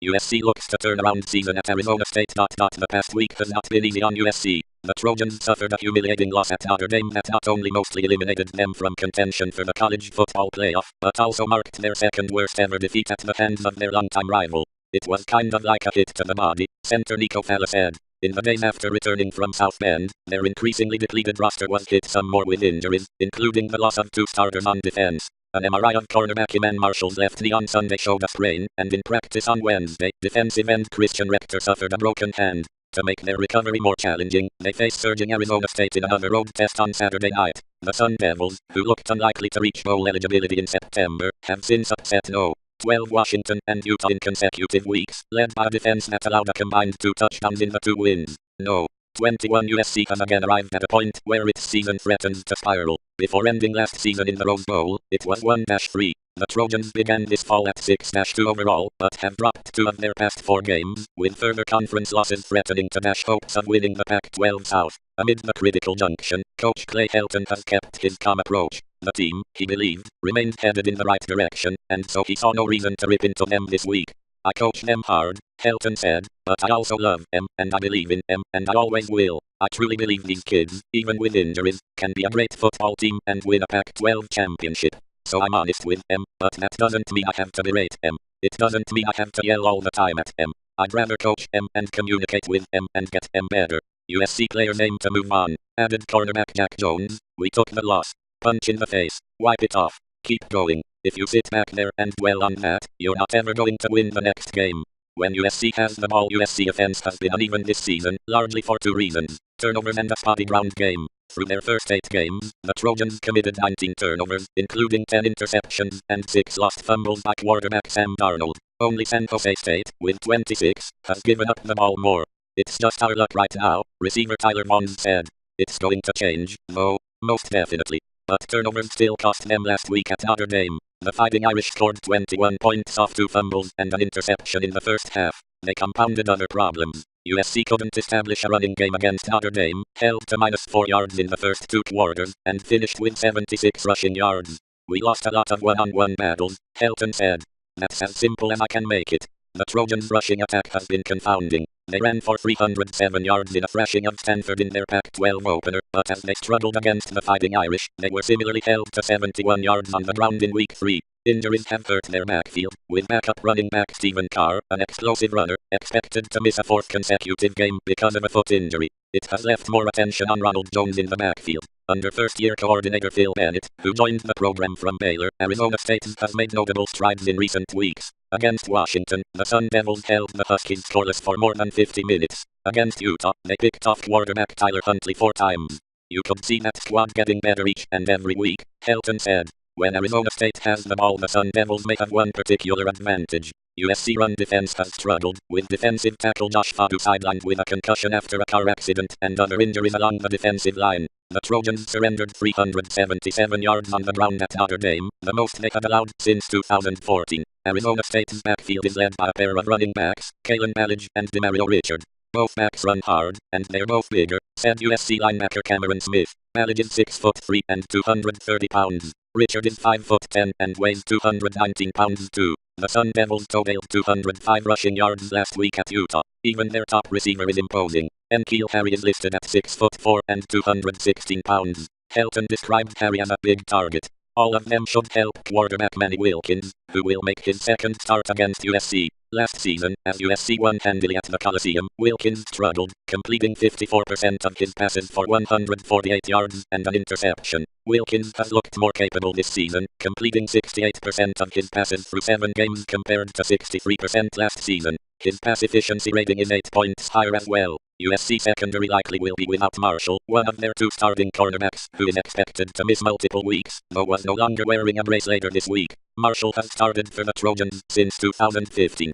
USC looks to turn around season at Arizona State. The past week has not been easy on USC. The Trojans suffered a humiliating loss at Notre Dame that not only mostly eliminated them from contention for the college football playoff, but also marked their second worst ever defeat at the hands of their longtime rival. It was kind of like a hit to the body, center Nico Falla said. In the days after returning from South Bend, their increasingly depleted roster was hit some more with injuries, including the loss of 2 starters on defense. An MRI of cornerback Iman Marshall's left knee on Sunday showed a sprain, and in practice on Wednesday, defensive end Christian Rector suffered a broken hand. To make their recovery more challenging, they faced surging Arizona State in another road test on Saturday night. The Sun Devils, who looked unlikely to reach bowl eligibility in September, have since upset No. 12 Washington and Utah in consecutive weeks, led by a defense that allowed a combined 2 touchdowns in the 2 wins. No. 21 USC has again arrived at a point where its season threatens to spiral. Before ending last season in the Rose Bowl, it was 1-3. The Trojans began this fall at 6-2 overall, but have dropped 2 of their past 4 games, with further conference losses threatening to dash hopes of winning the Pac-12 South. Amid the critical junction, Coach Clay Helton has kept his calm approach. The team, he believed, remained headed in the right direction, and so he saw no reason to rip into them this week. I coach them hard, Helton said, but I also love them, and I believe in them, and I always will. I truly believe these kids, even with injuries, can be a great football team and win a Pac-12 championship. So I'm honest with them, but that doesn't mean I have to berate them. It doesn't mean I have to yell all the time at them. I'd rather coach them and communicate with them and get them better. USC players aim to move on, added cornerback Jack Jones. We took the loss. Punch in the face. Wipe it off. Keep going. If you sit back there and dwell on that, you're not ever going to win the next game. When USC has the ball, USC offense has been uneven this season, largely for 2 reasons: turnovers and a spotty ground game. Through their first 8 games, the Trojans committed 19 turnovers, including 10 interceptions and 6 lost fumbles by quarterback Sam Darnold. Only San Jose State, with 26, has given up the ball more. It's just our luck right now, receiver Tyler Vaughn said. It's going to change, though, most definitely. But turnovers still cost them last week at Notre Dame. The Fighting Irish scored 21 points off 2 fumbles and an interception in the first half. They compounded other problems. USC couldn't establish a running game against Notre Dame, held to -4 yards in the first 2 quarters, and finished with 76 rushing yards. We lost a lot of one-on-one battles, Helton said. That's as simple as I can make it. The Trojans' rushing attack has been confounding. They ran for 307 yards in a thrashing of Stanford in their Pac-12 opener, but as they struggled against the Fighting Irish, they were similarly held to 71 yards on the ground in week 3. Injuries have hurt their backfield, with backup running back Stephen Carr, an explosive runner, expected to miss a 4th consecutive game because of a foot injury. It has left more attention on Ronald Jones in the backfield. Under first-year coordinator Phil Bennett, who joined the program from Baylor, Arizona State has made notable strides in recent weeks. Against Washington, the Sun Devils held the Huskies scoreless for more than 50 minutes. Against Utah, they picked off quarterback Tyler Huntley 4 times. You could see that squad getting better each and every week, Helton said. When Arizona State has the ball, the Sun Devils may have one particular advantage. USC run defense has struggled, with defensive tackle Josh Fadu sidelined with a concussion after a car accident and other injuries along the defensive line. The Trojans surrendered 377 yards on the ground at Notre Dame, the most they had allowed since 2014. Arizona State's backfield is led by a pair of running backs, Kalen Ballage and Demario Richard. Both backs run hard, and they're both bigger, said USC linebacker Cameron Smith. Ballage is 6'3" and 230 pounds. Richard is 5'10" and weighs 219 pounds too. The Sun Devils totaled 205 rushing yards last week at Utah. Even their top receiver is imposing. N'Keal Harry is listed at 6'4" and 216 pounds. Helton described Harry as a big target. All of them should help quarterback Manny Wilkins, who will make his second start against USC. Last season, as USC won handily at the Coliseum, Wilkins struggled, completing 54% of his passes for 148 yards and an interception. Wilkins has looked more capable this season, completing 68% of his passes through 7 games compared to 63% last season. His pass efficiency rating is 8 points higher as well. USC secondary likely will be without Marshall, one of their 2 starting cornerbacks, who is expected to miss multiple weeks, though was no longer wearing a brace later this week. Marshall has started for the Trojans since 2015.